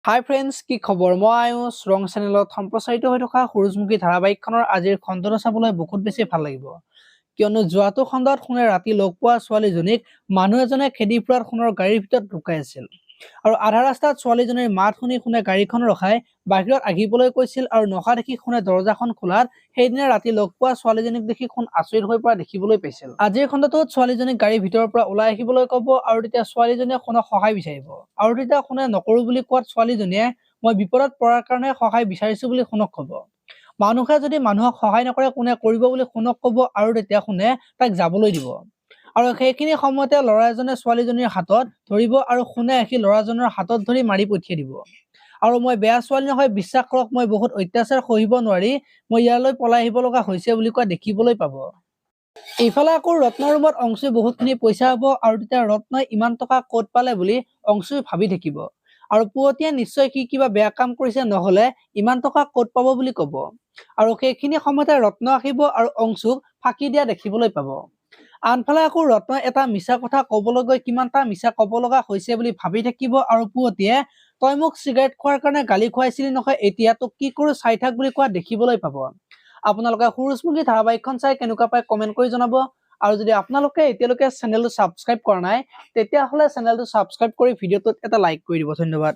হাই friends, কি খবৰ? মই আয়ুষ ৰং চেনেলত সম্প্ৰচাৰিত হৈ থকা সূৰুযমুখী ধাৰাবাহিকখনৰ আজিৰ খণ্ডটো চাবলৈ বহুত বেছি ভাল লাগিব। কিয়নো যোৱাটো খণ্ডত সোণে ৰাতি লগ পোৱা ছোৱালীজনীক মানুহ এজনে খেদি ফুৰাত সোণৰ গাড়ীৰ ভিতৰত লুকাই আছিল। আৰু আধা ৰাস্তাত ছোৱালীজনীৰ মাত শুনি সোণে গাড়ীখন ৰখাই বাহিৰত আহিবলৈ কৈছিল আৰু নহা দেখি সোণে দৰজাখন খোলাত সেইদিনা ৰাতি লগ পোৱা ছোৱালীজনীক দেখি সোণ আচৰিত হৈ পৰা দেখিবলৈ পাইছিল। আজিৰ খণ্ডটোত ছোৱালীজনীক গাড়ীৰ ভিতৰৰ পৰা ওলাই আহিবলৈ ক'ব আৰু তেতিয়া ছোৱালীজনীয়ে সোণক সহায় বিচাৰিব। আৰু তেতিয়া সোণে নকৰো বুলি কোৱাত ছোৱালীজনীয়ে মই বিপদত পৰাৰ কাৰণে সহায় বিচাৰিছো বুলি সোণক ক'ব। মানুহে যদি মানুহক সহায় নকৰে কোনে কৰিব বুলি সোণক ক'ব আৰু তেতিয়া সোণে তাক যাবলৈ দিব। আৰু সেইখিনি সময়তে ল'ৰা এজনে ছোৱালীজনীৰ হাতত ধৰিব আৰু সোণে আহি ল'ৰাজনৰ হাতত ধৰি মাৰি পঠিয়াই দিব। আৰু মই বেয়া ছোৱালী নহয়, বিশ্বাস কৰক, মই বহুত অত্যাচাৰ সহিব নোৱাৰি মই ইয়ালৈ পলাই আহিব লগা হৈছে বুলি কোৱা দেখিবলৈ পাব। এইফালে আকৌ ৰত্ন ৰুমত অংশুই বহুতখিনি পইচা পাব আৰু তেতিয়া ৰত্নই ইমান টকা ক'ত পালে বুলি অংশুই ভাবি থাকিব। আৰু পুৱতীয়ে নিশ্চয় সি কিবা বেয়া কাম কৰিছে, নহলে ইমান টকা ক'ত পাব বুলি ক'ব। আৰু সেইখিনি সময়তে ৰত্ন আহিব আৰু অংশুক ফাঁকি দিয়া দেখিবলৈ পাব। আনফালে আকৌ ৰত্নই এটা মিছা কথা কবলৈ গৈ কিমানটা মিছা ক'ব লগা হৈছে বুলি ভাবি থাকিব আৰু পুৱতীয়ে তই মোক চিগাৰেট খোৱাৰ কাৰণে গালি খুৱাইছিলি নহয়, এতিয়া তোক কি কৰো চাই থাক বুলি কোৱা দেখিবলৈ পাব। আপোনালোকে সূৰুযমুখী ধাৰাবাহিকখন চাই কেনেকুৱা পায় কমেন্ট কৰি জনাব। আৰু যদি আপোনালোকে এতিয়ালৈকে চেনেলটো ছাবস্ক্ৰাইব কৰা নাই তেতিয়াহ'লে চেনেলটো ছাবস্ক্ৰাইব কৰি ভিডিঅ'টোত এটা লাইক কৰি দিব। ধন্যবাদ।